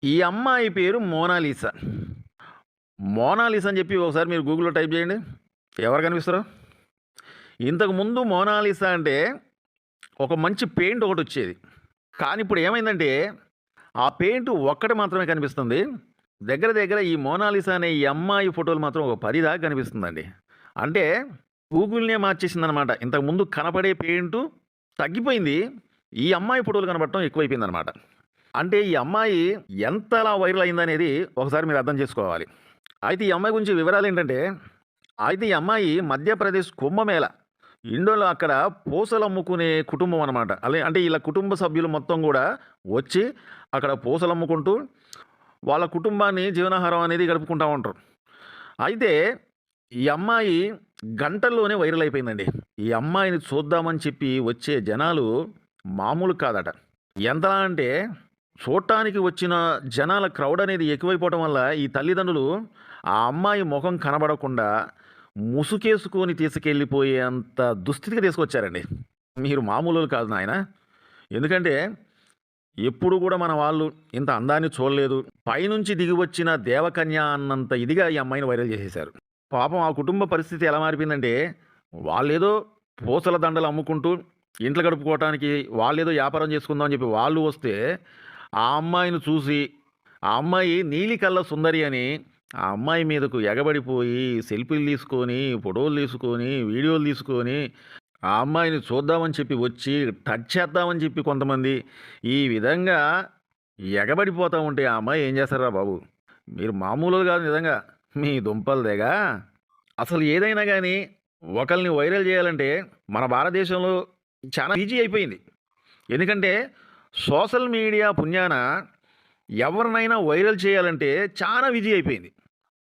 ఈ అమ్మాయి పేరు మోనాలిసా. మోనాలిసా అని చెప్పి ఒకసారి మీరు గూగుల్‌లో టైప్ చేయండి. ఎవరు కనిపిస్తారు? ఇంతకుముందు మోనాలిసా అంటే ఒక మంచి పెయింట్ ఒకటొచ్చేది. కానీ ఇప్పుడు ఏమైందంటే, ఆ పెయింట్ ఒక్కటి మాత్రమే కనిపిస్తుంది. దగ్గర దగ్గర ఈ మోనాలిసా అనే ఈ అమ్మాయి ఫోటోలు మాత్రం ఒక 10 దాకా కనిపిస్తుందండి. అంటే గూగుల్‌నే మార్చేసిందనమాట. ఇంతకుముందు కనపడే పెయింటు తగ్గిపోయింది. ఈ అమ్మాయి ఫోటోలు కనపడటం ఎక్కువైపోయిందనమాట. అంటే ఈ అమ్మాయి ఎంతలా వైరల్ అయిందనేది ఒకసారి మీరు అర్థం చేసుకోవాలి. అయితే ఈ అమ్మాయి గురించి వివరాలేంటంటే, ఈ అమ్మాయి మధ్యప్రదేశ్ కుంభమేళ ఇండోలో అక్కడ పూసలమ్ముకునే కుటుంబం అనమాట. అంటే ఈళ్ళ కుటుంబ సభ్యులు మొత్తం గూడా వచ్చి అక్కడ పూసలమ్ముకుంటూ వాళ్ళ కుటుంబాన్ని జీవనాహారం అనేది గడుపుకుంటా ఉంటారు. అయితే ఈ అమ్మాయి గంటల్లోనే వైరల్ అయిపోయిందండి. ఈ అమ్మాయిని చూద్దామని చెప్పి వచ్చే జనాలు మామూలు కాదట. ఎంతలా అంటే చూడటానికి వచ్చిన జనాల క్రౌడ్ అనేది ఎక్కువైపోవటం వల్ల ఈ తల్లిదండ్రులు ఆ అమ్మాయి మొహం కనబడకుండా ముసుకేసుకొని తీసుకెళ్ళిపోయేంత దుస్థితికి తీసుకొచ్చారండి. మీరు మామూలోళ్ళు కాదు నాయన. ఎందుకంటే ఎప్పుడు కూడా మన వాళ్ళు ఇంత అందాన్ని చూడలేదు. పైనుంచి దిగి వచ్చిన దేవకన్య అన్నంత ఇదిగా ఈ అమ్మాయిని వైరల్ చేసేశారు. పాపం ఆ కుటుంబ పరిస్థితి ఎలా మారిపోయిందంటే, వాళ్ళేదో పూసల దండలు అమ్ముకుంటూ ఇంట్లో గడుపుకోవటానికి వాళ్ళేదో వ్యాపారం చేసుకుందాం అని చెప్పి వాళ్ళు వస్తే, ఆ అమ్మాయిని చూసి, ఆ అమ్మాయి నీలి కళ్ళ సుందరి అని ఆ అమ్మాయి మీదకు ఎగబడిపోయి సెల్ఫీలు తీసుకొని, ఫోటోలు తీసుకొని, వీడియోలు తీసుకొని, ఆ అమ్మాయిని చూద్దామని చెప్పి వచ్చి టచ్ చేద్దామని చెప్పి కొంతమంది ఈ విధంగా ఎగబడిపోతా ఉంటే ఆ అమ్మాయి ఏం చేస్తారా బాబు! మీరు మామూలుగా కాదు నిజంగా. మీ దుంపలు తెగ. అసలు ఏదైనా గానీ ఒకళ్ళని వైరల్ చేయాలంటే మన భారతదేశంలో చాలా ఈజీ అయిపోయింది. ఎందుకంటే సోషల్ మీడియా పుణ్యాన ఎవరినైనా వైరల్ చేయాలంటే చాలా ఈజీ అయిపోయింది.